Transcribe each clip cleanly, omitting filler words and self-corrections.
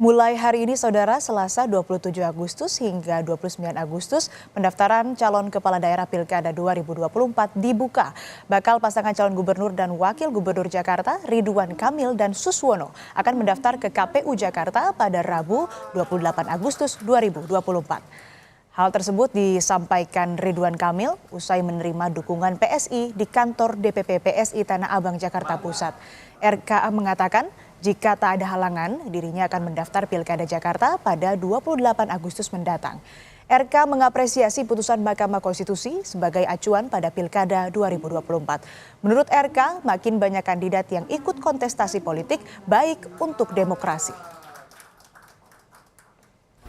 Mulai hari ini, Saudara, Selasa 27 Agustus hingga 29 Agustus, pendaftaran calon kepala daerah Pilkada 2024 dibuka. Bakal pasangan calon gubernur dan wakil gubernur Jakarta, Ridwan Kamil dan Suswono, akan mendaftar ke KPU Jakarta pada Rabu 28 Agustus 2024. Hal tersebut disampaikan Ridwan Kamil usai menerima dukungan PSI di kantor DPP PSI Tanah Abang, Jakarta Pusat. RKA mengatakan jika tak ada halangan, dirinya akan mendaftar Pilkada Jakarta pada 28 Agustus mendatang. RK mengapresiasi putusan Mahkamah Konstitusi sebagai acuan pada Pilkada 2024. Menurut RK, makin banyak kandidat yang ikut kontestasi politik baik untuk demokrasi.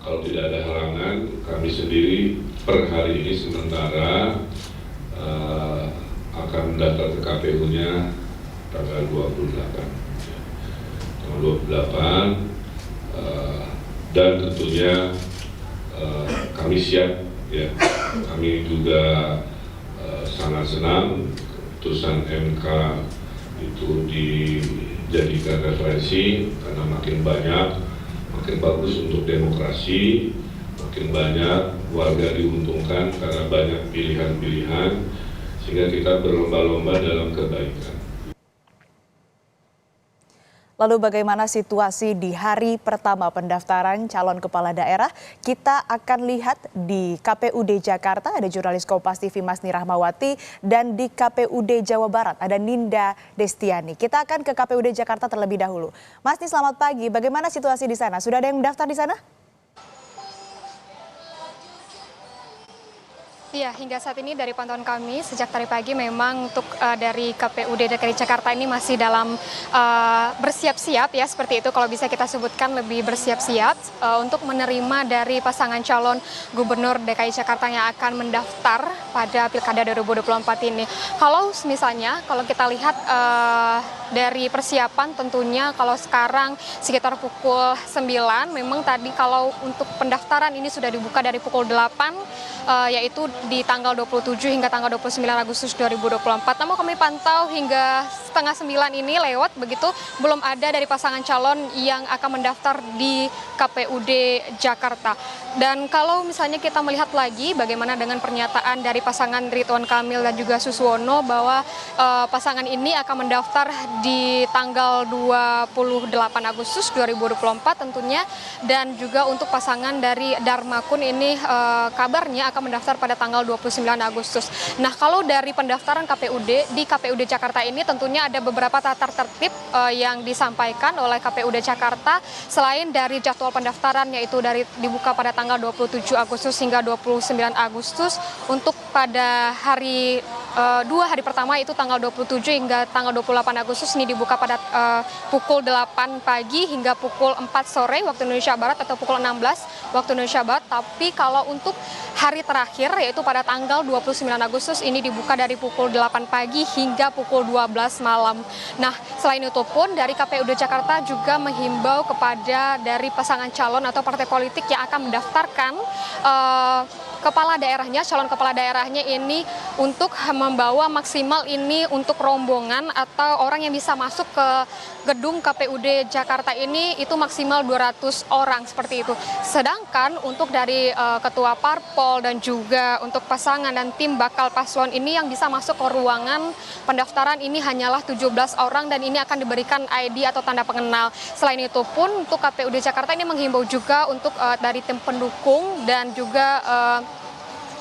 Kalau tidak ada halangan, kami sendiri per hari ini sementara akan mendaftar ke KPU-nya tanggal 28. Tanggal 28 dan tentunya kami siap, ya. Kami juga sangat senang putusan MK itu dijadikan referensi karena makin banyak, makin bagus untuk demokrasi, makin banyak warga diuntungkan karena banyak pilihan-pilihan, sehingga kita berlomba-lomba dalam kebaikan. Lalu bagaimana situasi di hari pertama pendaftaran calon kepala daerah? Kita akan lihat di KPUD Jakarta ada jurnalis Kompas TV Masni Rahmawati, dan di KPUD Jawa Barat ada Ninda Destiani. Kita akan ke KPUD Jakarta terlebih dahulu. Masni, selamat pagi. Bagaimana situasi di sana? Sudah ada yang mendaftar di sana? Iya, hingga saat ini dari pantauan kami sejak tadi pagi memang untuk dari KPUD DKI Jakarta ini masih dalam bersiap-siap, ya, seperti itu kalau bisa kita sebutkan, lebih bersiap-siap untuk menerima dari pasangan calon gubernur DKI Jakarta yang akan mendaftar pada Pilkada 2024 ini. Kalau misalnya kalau kita lihat dari persiapan, tentunya kalau sekarang sekitar pukul 9, memang tadi kalau untuk pendaftaran ini sudah dibuka dari pukul 8, yaitu di tanggal 27 hingga tanggal 29 Agustus 2024. Namun kami pantau hingga setengah 9 ini lewat, begitu belum ada dari pasangan calon yang akan mendaftar di KPUD Jakarta. Dan kalau misalnya kita melihat lagi bagaimana dengan pernyataan dari pasangan Ridwan Kamil dan juga Suswono bahwa pasangan ini akan mendaftar di tanggal 28 Agustus 2024 tentunya, dan juga untuk pasangan dari Darmakun ini kabarnya akan mendaftar pada tanggal 29 Agustus. Nah, kalau dari pendaftaran KPUD di KPUD Jakarta ini tentunya ada beberapa tata tertib yang disampaikan oleh KPUD Jakarta selain dari jadwal pendaftaran, yaitu dari dibuka pada tanggal 27 Agustus hingga 29 Agustus. Untuk pada hari 2 hari pertama itu tanggal 27 hingga tanggal 28 Agustus ini dibuka pada pukul 8 pagi hingga pukul 4 sore waktu Indonesia Barat atau pukul 16 waktu Indonesia Barat. Tapi kalau untuk hari terakhir yaitu pada tanggal 29 Agustus ini dibuka dari pukul 8 pagi hingga pukul 12 malam. Nah, selain itu pun dari KPUD Jakarta juga menghimbau kepada dari pasangan calon atau partai politik yang akan mendaftarkan kepala daerahnya, calon kepala daerahnya ini untuk membawa maksimal ini untuk rombongan atau orang yang bisa masuk ke gedung KPUD Jakarta ini itu maksimal 200 orang seperti itu. Sedangkan untuk dari ketua parpol dan juga untuk pasangan dan tim bakal paslon ini yang bisa masuk ke ruangan pendaftaran ini hanyalah 17 orang, dan ini akan diberikan ID atau tanda pengenal. Selain itu pun untuk KPUD Jakarta ini menghimbau juga untuk dari tim pendukung dan juga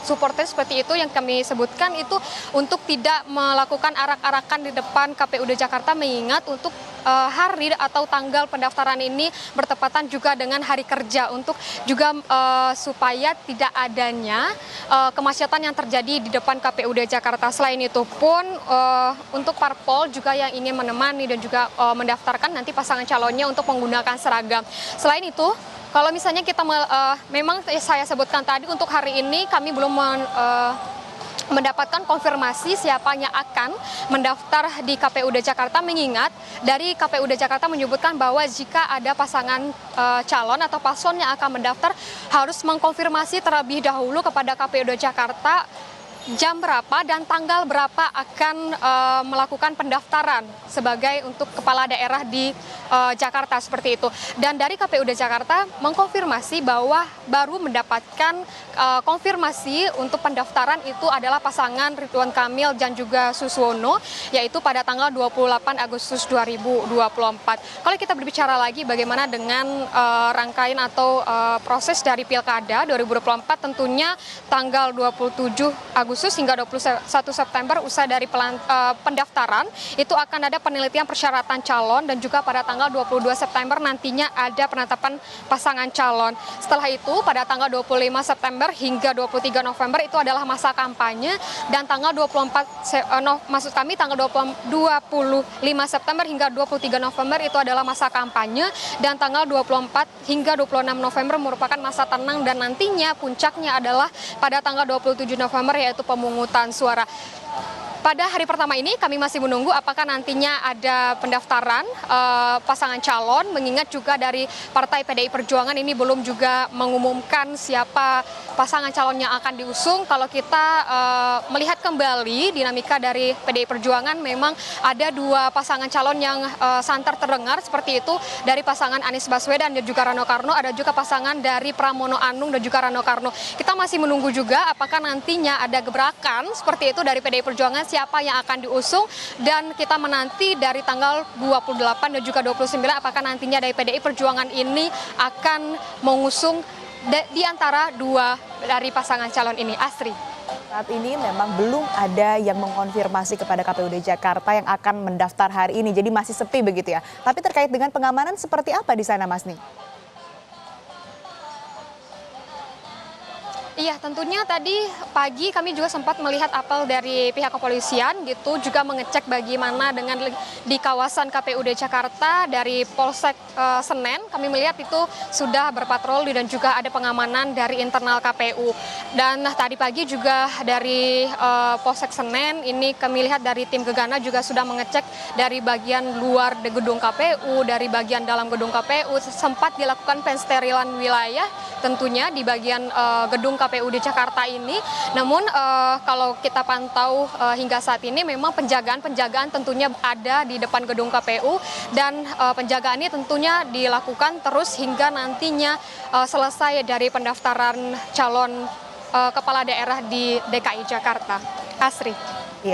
supporter seperti itu yang kami sebutkan itu untuk tidak melakukan arak-arakan di depan KPUD Jakarta, mengingat untuk hari atau tanggal pendaftaran ini bertepatan juga dengan hari kerja, untuk juga supaya tidak adanya kemacetan yang terjadi di depan KPUD Jakarta. Selain itu pun untuk parpol juga yang ingin menemani dan juga mendaftarkan nanti pasangan calonnya untuk menggunakan seragam. Selain itu, kalau misalnya kita memang saya sebutkan tadi untuk hari ini kami belum mendapatkan konfirmasi siapa yang akan mendaftar di KPUD Jakarta, mengingat dari KPUD Jakarta menyebutkan bahwa jika ada pasangan calon atau paslon yang akan mendaftar harus mengkonfirmasi terlebih dahulu kepada KPUD Jakarta jam berapa dan tanggal berapa akan melakukan pendaftaran sebagai untuk kepala daerah di Jakarta seperti itu. Dan dari KPUD Jakarta mengkonfirmasi bahwa baru mendapatkan konfirmasi untuk pendaftaran itu adalah pasangan Ridwan Kamil dan juga Suswono, yaitu pada tanggal 28 Agustus 2024. Kalau kita berbicara lagi bagaimana dengan rangkaian atau proses dari Pilkada 2024, tentunya tanggal 27 Agustus hingga 21 September usai dari pendaftaran itu akan ada penelitian persyaratan calon, dan juga pada tanggal 22 September nantinya ada penetapan pasangan calon. Setelah itu pada tanggal 25 September hingga 23 November itu adalah masa kampanye, dan tanggal 25 September hingga 23 November itu adalah masa kampanye, dan tanggal 24 hingga 26 November merupakan masa tenang, dan nantinya puncaknya adalah pada tanggal 27 November yaitu pemungutan suara. Pada hari pertama ini kami masih menunggu apakah nantinya ada pendaftaran pasangan calon, mengingat juga dari Partai PDI Perjuangan ini belum juga mengumumkan siapa pasangan calon yang akan diusung. Kalau kita melihat kembali dinamika dari PDI Perjuangan, memang ada dua pasangan calon yang santer terdengar seperti itu, dari pasangan Anies Baswedan dan juga Rano Karno, ada juga pasangan dari Pramono Anung dan juga Rano Karno. Kita masih menunggu juga apakah nantinya ada gebrakan seperti itu dari PDI Perjuangan, siapa yang akan diusung, dan kita menanti dari tanggal 28 dan juga 29 apakah nantinya dari PDI Perjuangan ini akan mengusung di antara dua dari pasangan calon ini. Asri. Saat ini memang belum ada yang mengkonfirmasi kepada KPUD Jakarta yang akan mendaftar hari ini, jadi masih sepi begitu ya. Tapi terkait dengan pengamanan seperti apa di sana, Mas Ning? Iya, tentunya tadi pagi kami juga sempat melihat apel dari pihak kepolisian gitu, juga mengecek bagaimana dengan di kawasan KPUD Jakarta dari Polsek Senen. Kami melihat itu sudah berpatroli dan juga ada pengamanan dari internal KPU. Dan tadi pagi juga dari Polsek Senen ini kami lihat dari tim Gegana juga sudah mengecek dari bagian luar gedung KPU, dari bagian dalam gedung KPU, sempat dilakukan pensterilan wilayah tentunya di bagian gedung KPU di Jakarta ini. Namun kalau kita pantau hingga saat ini memang penjagaan tentunya ada di depan gedung KPU, dan penjagaan ini tentunya dilakukan terus hingga nantinya selesai dari pendaftaran calon kepala daerah di DKI Jakarta. Asri.